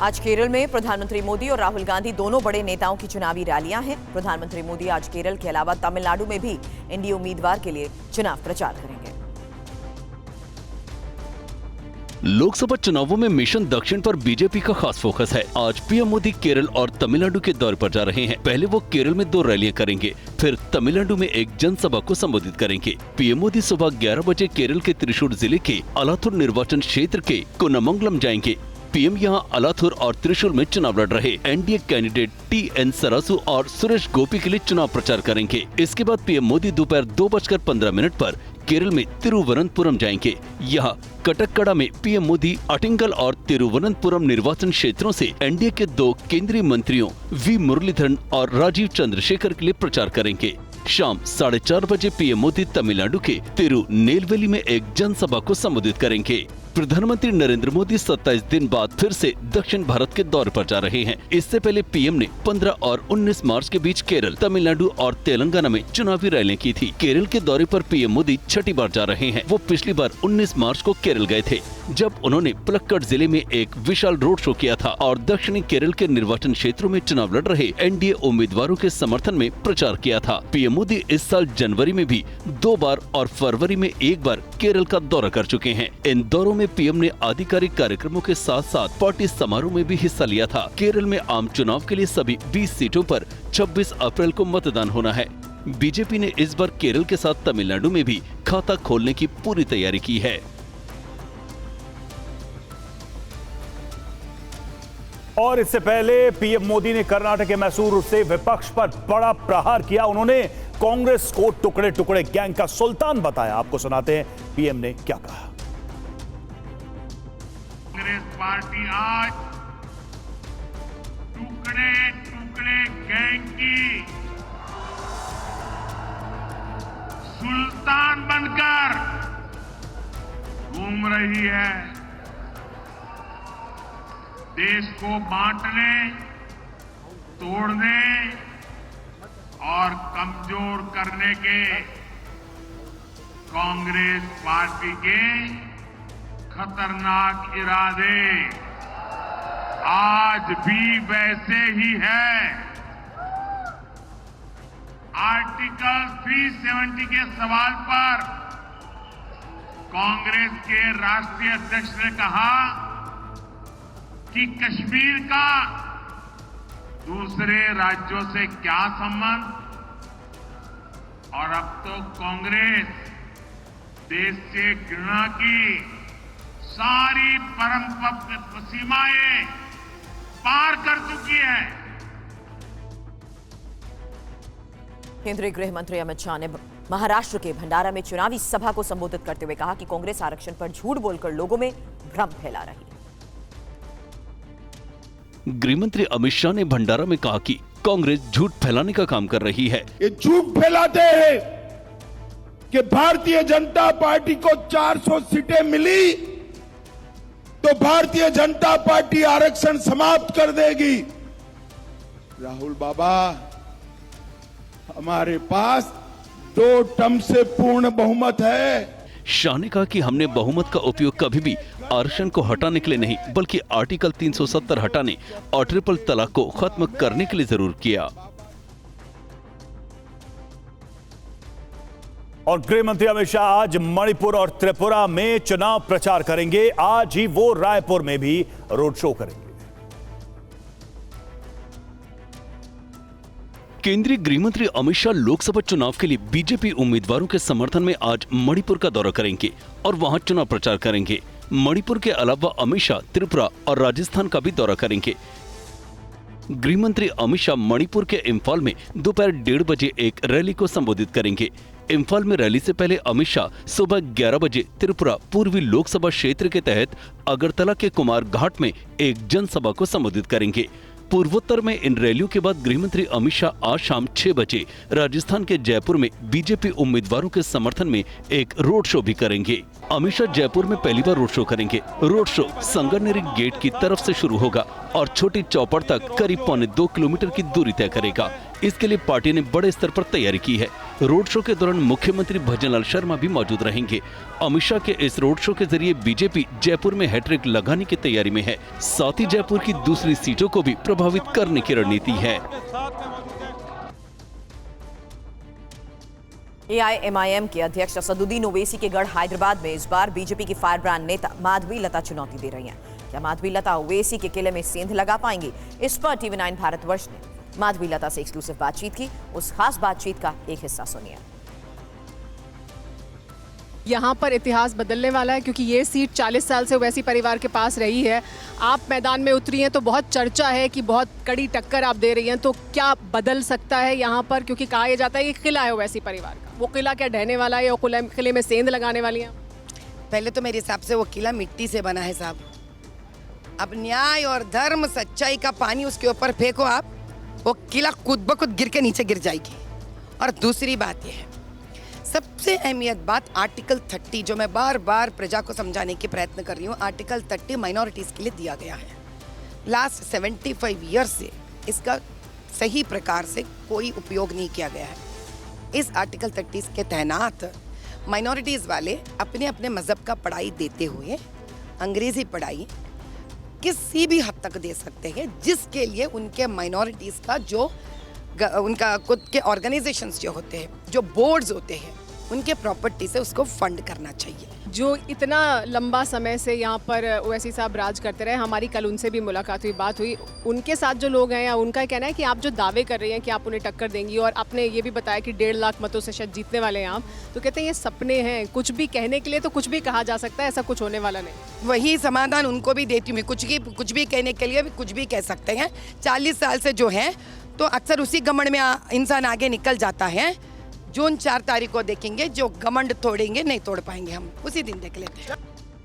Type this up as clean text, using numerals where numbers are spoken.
आज केरल में प्रधानमंत्री मोदी और राहुल गांधी दोनों बड़े नेताओं की चुनावी रैलियां हैं। प्रधानमंत्री मोदी आज केरल के अलावा तमिलनाडु में भी एनडीए उम्मीदवार के लिए चुनाव प्रचार करेंगे। लोकसभा चुनावों में मिशन दक्षिण पर बीजेपी का खास फोकस है। आज पीएम मोदी केरल और तमिलनाडु के दौरे पर जा रहे हैं। पहले वो केरल में 2 रैलियां करेंगे, फिर तमिलनाडु में एक जनसभा को संबोधित करेंगे। पीएम मोदी सुबह 11 बजे केरल के त्रिशूर जिले के अलाथुर निर्वाचन क्षेत्र के कुन्नमंगलम जाएंगे। पीएम यहां अलाथुर और त्रिशूर में चुनाव लड़ रहे एनडीए कैंडिडेट टीएन सरासू और सुरेश गोपी के लिए चुनाव प्रचार करेंगे। इसके बाद पीएम मोदी दोपहर 2:15 पर केरल में तिरुवनंतपुरम जाएंगे। यहाँ कटक्कड़ा में पीएम मोदी अटिंगल और तिरुवनंतपुरम निर्वाचन क्षेत्रों से एनडीए के 2 केंद्रीय मंत्रियों वी मुरलीधरन और राजीव चंद्रशेखर के लिए प्रचार करेंगे। शाम 4:30 बजे पीएम मोदी तमिलनाडु के तिरुनेलवेली में एक जनसभा को संबोधित करेंगे। प्रधानमंत्री नरेंद्र मोदी 27 दिन बाद फिर से दक्षिण भारत के दौरे पर जा रहे हैं। इससे पहले पीएम ने 15 और 19 मार्च के बीच केरल, तमिलनाडु और तेलंगाना में चुनावी रैलियां की थी। केरल के दौरे पर पीएम मोदी छठी बार जा रहे हैं। वो पिछली बार 19 मार्च को केरल गए थे, जब उन्होंने पलक्कड़ जिले में एक विशाल रोड शो किया था और दक्षिणी केरल के निर्वाचन क्षेत्रों में चुनाव लड़ रहे एनडीए उम्मीदवारों के समर्थन में प्रचार किया था। पीएम मोदी इस साल जनवरी में भी 2 बार और फरवरी में 1 बार केरल का दौरा कर चुके हैं। इन दौरों में पीएम ने आधिकारिक कार्यक्रमों के साथ साथ पार्टी समारोह में भी हिस्सा लिया था। केरल में आम चुनाव के लिए सभी 20 सीटों पर 26 अप्रैल को मतदान होना है। बीजेपी ने इस बार केरल के साथ तमिलनाडु में भी खाता खोलने की पूरी तैयारी की है। और इससे पहले पीएम मोदी ने कर्नाटक के मैसूर से विपक्ष पर बड़ा प्रहार किया। उन्होंने कांग्रेस को टुकड़े टुकड़े गैंग का सुल्तान बताया। आपको सुनाते हैं पीएम ने क्या कहा। कांग्रेस पार्टी आज टुकड़े टुकड़े गैंग की सुल्तान बनकर घूम रही है। देश को बांटने, तोड़ने और कमजोर करने के कांग्रेस पार्टी के खतरनाक इरादे आज भी वैसे ही है। आर्टिकल 370 के सवाल पर कांग्रेस के राष्ट्रीय अध्यक्ष ने कहा कि कश्मीर का दूसरे राज्यों से क्या संबंध, और अब तो कांग्रेस देश से घृणा की सारी परंपरा सीमाएं पार कर चुकी है। केंद्रीय गृह मंत्री अमित शाह ने महाराष्ट्र के भंडारा में चुनावी सभा को संबोधित करते हुए कहा कि कांग्रेस आरक्षण पर झूठ बोलकर लोगों में भ्रम फैला रही है। गृह मंत्री अमित शाह ने भंडारा में कहा कि कांग्रेस झूठ फैलाने का काम कर रही है। ये झूठ फैलाते हैं कि भारतीय जनता पार्टी को 400 सीटें मिली तो भारतीय जनता पार्टी आरक्षण समाप्त कर देगी। राहुल बाबा, हमारे पास 2 टर्म से पूर्ण बहुमत है। शाह ने कहा कि हमने बहुमत का उपयोग कभी भी आरक्षण को हटाने के लिए नहीं, बल्कि आर्टिकल 370 हटाने और ट्रिपल तलाक को खत्म करने के लिए जरूर किया। और गृह मंत्री अमित शाह आज मणिपुर और त्रिपुरा में चुनाव प्रचार करेंगे। आज ही वो रायपुर में भी रोड शो करेंगे। केंद्रीय गृह मंत्री अमित शाह लोकसभा चुनाव के लिए बीजेपी उम्मीदवारों के समर्थन में आज मणिपुर का दौरा करेंगे और वहां चुनाव प्रचार करेंगे। मणिपुर के अलावा अमित शाह त्रिपुरा और राजस्थान का भी दौरा करेंगे। गृह मंत्री अमित शाह मणिपुर के इम्फाल में दोपहर 1:30 बजे एक रैली को संबोधित करेंगे। इम्फाल में रैली से पहले अमित शाह सुबह 11 बजे त्रिपुरा पूर्वी लोकसभा क्षेत्र के तहत अगरतला के कुमार घाट में एक जनसभा को संबोधित करेंगे। पूर्वोत्तर में इन रैलियों के बाद गृहमंत्री अमित शाह आज शाम 6 बजे राजस्थान के जयपुर में बीजेपी उम्मीदवारों के समर्थन में एक रोड शो भी करेंगे। अमित शाह जयपुर में पहली बार रोड शो करेंगे। रोड शो संगनेरी गेट की तरफ से शुरू होगा और छोटी चौपड़ तक करीब 2.25 किलोमीटर की दूरी तय करेगा। इसके लिए पार्टी ने बड़े स्तर पर तैयारी की है। रोड शो के दौरान मुख्यमंत्री भजनलाल शर्मा भी मौजूद रहेंगे। अमित शाह के इस रोड शो के जरिए बीजेपी जयपुर में हैट्रिक लगाने की तैयारी में है। साथ ही जयपुर की दूसरी सीटों को भी प्रभावित करने की रणनीति है। AIMIM के अध्यक्ष असदुद्दीन ओवैसी के गढ़ हैदराबाद में इस बार बीजेपी की फायर ब्रांड नेता माधवी लता चुनौती दे रही हैं। क्या माधवी लता ओवैसी के किले में सेंध लगा पाएंगी? इस पर TV9 भारतवर्ष ने माधवी लता से एक्सक्लूसिव बातचीत की। उस खास बातचीत का एक हिस्सा सुनिए। यहाँ पर इतिहास बदलने वाला है क्योंकि ये सीट 40 साल से ओवैसी परिवार के पास रही है। आप मैदान में उतरी हैं तो बहुत चर्चा है कि बहुत कड़ी टक्कर आप दे रही हैं, तो क्या बदल सकता है यहाँ पर? क्योंकि कहा यह जाता है कि किला है ओवैसी परिवार का, वो किला क्या ढहने वाला है या किले में सेंध लगाने वाली हैं? पहले तो मेरे हिसाब से वो किला मिट्टी से बना है साहब। अब न्याय और धर्म सच्चाई का पानी उसके ऊपर फेंको आप, वो किला खुद ब खुद गिर के नीचे गिर जाएगी। और दूसरी बात यह है, सबसे अहमियत बात आर्टिकल 30, जो मैं बार बार प्रजा को समझाने की प्रयत्न कर रही हूँ। आर्टिकल 30 माइनॉरिटीज़ के लिए दिया गया है। लास्ट 75 ईयर से इसका सही प्रकार से कोई उपयोग नहीं किया गया है। इस आर्टिकल 30 के तहत माइनॉरिटीज़ वाले अपने अपने मज़हब का पढ़ाई देते हुए अंग्रेज़ी पढ़ाई किसी भी हद तक दे सकते हैं, जिसके लिए उनके माइनॉरिटीज़ का जो उनका खुद के ऑर्गेनाइजेशंस जो होते हैं, जो बोर्ड्स होते हैं, उनके प्रॉपर्टी से उसको फंड करना चाहिए। जो इतना लंबा समय से यहाँ पर ओवैसी साहब राज करते रहे, हमारी कल उनसे भी मुलाकात हुई, बात हुई। उनके साथ जो लोग हैं या उनका कहना है कि आप जो दावे कर रही हैं कि आप उन्हें टक्कर देंगी, और आपने ये भी बताया कि 1.5 लाख मतों से शायद जीतने वाले हैं आप, तो कहते हैं ये सपने हैं। कुछ भी कहने के लिए तो कुछ भी कहा जा सकता है, ऐसा कुछ होने वाला नहीं। वही समाधान उनको भी देती हूँ मैं। कुछ भी कहने के लिए भी कुछ भी कह सकते हैं। 40 साल से जो है तो अक्सर उसी घमंड में इंसान आगे निकल जाता है। जून 4 तारीख को देखेंगे, जो घमंड तोड़ेंगे नहीं तोड़ पाएंगे, हम उसी दिन देख लेते हैं।